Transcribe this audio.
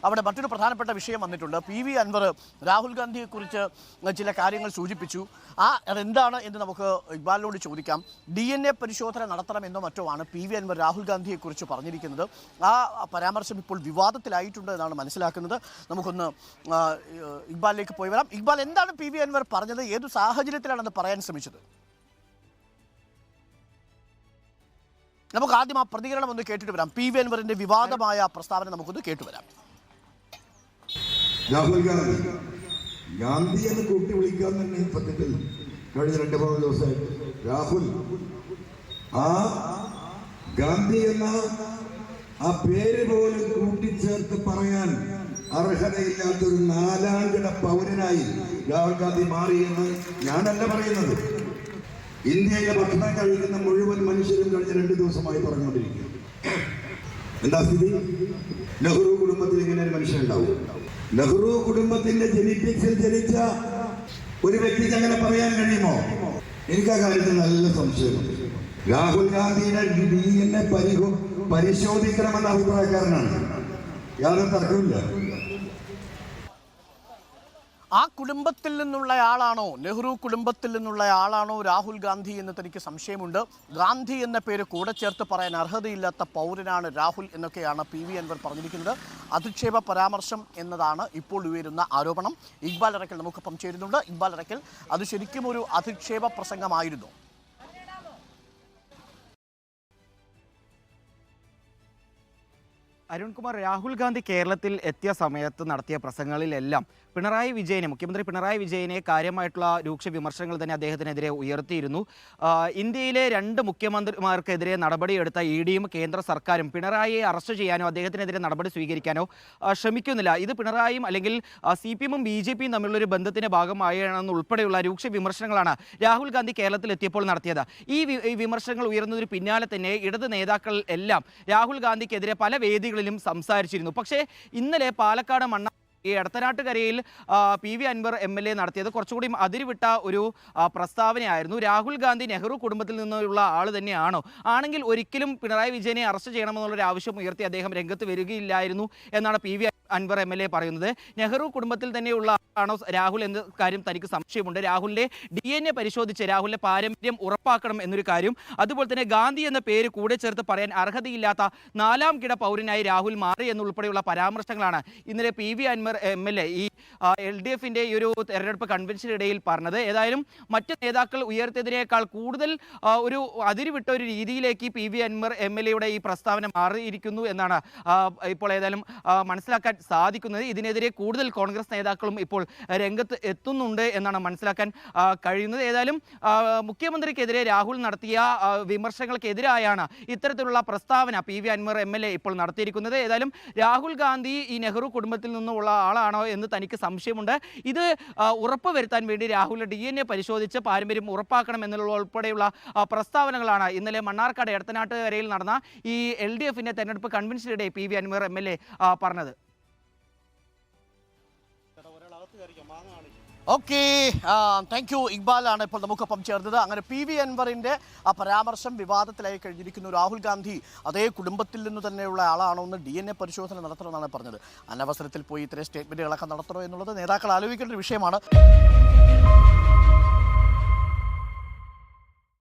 അവിടെ മറ്റൊരു പ്രധാനപ്പെട്ട വിഷയം വന്നിട്ടുണ്ട്. PV അൻവർ രാഹുൽ ഗാന്ധിയെക്കുറിച്ച് ചില കാര്യങ്ങൾ സൂചിപ്പിച്ചു. അതെന്താണ് എന്ന് നമുക്ക് ഇക്ബാലിനോട് ചോദിക്കാം. DNA പരിശോധന നടത്തണമെന്നോ മറ്റോ ആണ് PV അൻവർ രാഹുൽ ഗാന്ധിയെക്കുറിച്ച് പറഞ്ഞിരിക്കുന്നത്. ആ പരാമർശം ഇപ്പോൾ വിവാദത്തിലായിട്ടുണ്ട് എന്നാണ് മനസ്സിലാക്കുന്നത്. നമുക്കൊന്ന് ഇക്ബാലിലേക്ക് പോയി വരാം. ഇക്ബാൽ, എന്താണ് PV അൻവർ പറഞ്ഞത്? ഏതു സാഹചര്യത്തിലാണെന്ന് പറയാൻ ശ്രമിച്ചത്? നമുക്ക് ആദ്യം ആ പ്രതികരണം ഒന്ന് കേട്ടിട്ട് വരാം. PV അൻവറിന്റെ വിവാദമായ പ്രസ്താവന നമുക്കൊന്ന് കേട്ടുവരാം. രാഹുൽ ഗാന്ധി എന്ന് കൂട്ടി വിളിക്കാൻ തന്നെ പറ്റത്തിൽ കഴിഞ്ഞ 2-3 ദിവസമായിട്ട് രാഹുൽ ആ ഗാന്ധി എന്ന ആ പേര് പോലും കൂട്ടിച്ചേർത്ത് പറയാൻ അർഹതയില്ലാത്തൊരു 4-കിട പൗരനായി രാഹുൽ ഗാന്ധി മാറിയെന്ന് ഞാനല്ല പറയുന്നത്. ഇന്ത്യയിലെ ഭക്ഷണം കഴിക്കുന്ന മുഴുവൻ മനുഷ്യരും കഴിഞ്ഞ 2 ദിവസമായി പറഞ്ഞുകൊണ്ടിരിക്കുന്നു. എന്താ സ്ഥിതി? നെഹ്റു കുടുംബത്തിൽ ഇങ്ങനെ ഒരു മനുഷ്യനുണ്ടാവും? നെഹ്റു കുടുംബത്തിന്റെ ജെനറ്റിക്സിൽ ജനിച്ച ഒരു വ്യക്തിക്ക് അങ്ങനെ പറയാൻ കഴിയുമോ? എനിക്ക് ആ കാര്യത്തിൽ നല്ല സംശയമുണ്ട്. രാഹുൽ ഗാന്ധിയുടെ DNA പരിശോധിക്കണമെന്ന അഭിപ്രായക്കാരനാണ്, യാതൊരു തർക്കമില്ല. ആ കുടുംബത്തിൽ നിന്നുള്ള ആളാണോ, നെഹ്റു കുടുംബത്തിൽ നിന്നുള്ള ആളാണോ രാഹുൽ ഗാന്ധി എന്ന് തനിക്ക് സംശയമുണ്ട്. ഗാന്ധി എന്ന പേര് കൂടെ ചേർത്ത് പറയാൻ അർഹതയില്ലാത്ത പൗരനാണ് രാഹുൽ എന്നൊക്കെയാണ് PV അൻവർ പറഞ്ഞിരിക്കുന്നത്. അധിക്ഷേപ പരാമർശം എന്നതാണ് ഇപ്പോൾ ഉയരുന്ന ആരോപണം. ഇക്ബാൽ അറക്കൽ നമുക്കൊപ്പം ചേരുന്നുണ്ട്. ഇക്ബാൽ അറക്കൽ, അത് ശരിക്കും ഒരു അധിക്ഷേപ പ്രസംഗമായിരുന്നു? അരുൺകുമാർ, രാഹുൽ ഗാന്ധി കേരളത്തിൽ എത്തിയ സമയത്ത് നടത്തിയ പ്രസംഗങ്ങളിലെല്ലാം മുഖ്യമന്ത്രി പിണറായി വിജയനെ കാര്യമായിട്ടുള്ള രൂക്ഷ വിമർശനങ്ങൾ തന്നെ അദ്ദേഹത്തിനെതിരെ ഉയർത്തിയിരുന്നു. ഇന്ത്യയിലെ 2 മുഖ്യമന്ത്രിമാർക്കെതിരെ നടപടിയെടുത്ത EDയും കേന്ദ്ര സർക്കാരും പിണറായിയെ അറസ്റ്റ് ചെയ്യാനോ അദ്ദേഹത്തിനെതിരെ നടപടി സ്വീകരിക്കാനോ ശ്രമിക്കുന്നില്ല. ഇത് പിണറായിയും അല്ലെങ്കിൽ CPM-ഉം BJP-യും തമ്മിലുള്ളൊരു ബന്ധത്തിന്റെ ഭാഗമായെന്നുൾപ്പെടെയുള്ള രൂക്ഷ വിമർശനങ്ങളാണ് രാഹുൽ ഗാന്ധി കേരളത്തിൽ എത്തിയപ്പോൾ നടത്തിയത്. ഈ വിമർശനങ്ങൾ ഉയർന്നതിന് പിന്നാലെ തന്നെ ഇടത് നേതാക്കൾ എല്ലാം രാഹുൽ ഗാന്ധിക്കെതിരെ പല വേദികളിലും സംസാരിച്ചിരുന്നു. പക്ഷേ ഇന്നലെ പാലക്കാട് ഈ എടത്തനാട്ടുകരയിൽ PV അൻവർ MLA നടത്തിയത് കുറച്ചുകൂടി അതിരുവിട്ട ഒരു പ്രസ്താവനയായിരുന്നു. രാഹുൽ ഗാന്ധി നെഹ്റു കുടുംബത്തിൽ നിന്നുള്ള ആൾ തന്നെയാണോ? ആണെങ്കിൽ ഒരിക്കലും പിണറായി വിജയനെ അറസ്റ്റ് ചെയ്യണമെന്നുള്ളൊരു ആവശ്യം ഉയർത്തി അദ്ദേഹം രംഗത്ത് വരികയില്ലായിരുന്നു എന്നാണ് PV അൻവർ MLA പറയുന്നത്. നെഹ്റു കുടുംബത്തിൽ തന്നെയുള്ള ആണോ രാഹുൽ എന്ന കാര്യം തനിക്ക് സംശയമുണ്ട്. രാഹുലിന്റെ DNA പരിശോധിച്ച് രാഹുലിന്റെ പാരമ്പര്യം ഉറപ്പാക്കണം എന്നൊരു കാര്യം, അതുപോലെ തന്നെ ഗാന്ധി എന്ന പേര് കൂടെ ചേർത്ത് പറയാൻ അർഹതയില്ലാത്ത 4-കിട പൗരനായി രാഹുൽ മാറി എന്നുൾപ്പെടെയുള്ള പരാമർശങ്ങളാണ് ഇന്നലെ PV അൻവർ MLA ഈ LDFന്റെ ഈ ഒരു തെരഞ്ഞെടുപ്പ് കൺവെൻഷനിടയിൽ പറഞ്ഞത്. ഏതായാലും മറ്റ് നേതാക്കൾ ഉയർത്തിയതിനേക്കാൾ കൂടുതൽ ഒരു അതിരുവിട്ട ഒരു രീതിയിലേക്ക് PV അൻവർ MLAയുടെ ഈ പ്രസ്താവന മാറിയിരിക്കുന്നു എന്നാണ് ഇപ്പോൾ ഏതായാലും മനസ്സിലാക്കാൻ സാധിക്കുന്നത്. ഇതിനെതിരെ കൂടുതൽ കോൺഗ്രസ് നേതാക്കളും ഇപ്പോൾ രംഗത്ത് എത്തുന്നുണ്ട് എന്നാണ് മനസ്സിലാക്കാൻ കഴിയുന്നത്. ഏതായാലും മുഖ്യമന്ത്രിക്കെതിരെ രാഹുൽ നടത്തിയ വിമർശനങ്ങൾക്കെതിരായാണ് ഇത്തരത്തിലുള്ള പ്രസ്താവന PV അൻവർ MLA ഇപ്പോൾ നടത്തിയിരിക്കുന്നത്. ഏതായാലും രാഹുൽ ഗാന്ധി ഈ നെഹ്റു കുടുംബത്തിൽ നിന്നുള്ള ആളാണോ എന്ന് തനിക്ക് സംശയമുണ്ട്. ഇത് ഉറപ്പുവരുത്താൻ വേണ്ടി രാഹുലിന്റെ DNA പരിശോധിച്ച് പാരമ്പര്യം ഉറപ്പാക്കണം എന്നുള്ള ഉൾപ്പെടെയുള്ള പ്രസ്താവനകളാണ് ഇന്നലെ മണ്ണാർക്കാട് എടത്തനാട്ടുകരയിൽ നടന്ന ഈ LDFന്റെ തെരഞ്ഞെടുപ്പ് കൺവെൻഷനിടെ PV അൻവർ MLA പറഞ്ഞത്. Okay, thank you. ഇക്ബാലാണ് ഇപ്പോൾ നമുക്കൊപ്പം ചേർന്നത്. അങ്ങനെ PV അൻവറിൻ്റെ ആ പരാമർശം വിവാദത്തിലായി കഴിഞ്ഞിരിക്കുന്നു. രാഹുൽ ഗാന്ധി അതേ കുടുംബത്തിൽ നിന്ന് തന്നെയുള്ള ആളാണോ എന്ന് DNA പരിശോധന നടത്തണമെന്നാണ് പറഞ്ഞത്. അനവസരത്തിൽ പോയി ഇത്തരം സ്റ്റേറ്റ്മെൻറ്റുകളൊക്കെ നടത്തണോ എന്നുള്ളത് നേതാക്കൾ ആലോചിക്കേണ്ട ഒരു വിഷയമാണ്.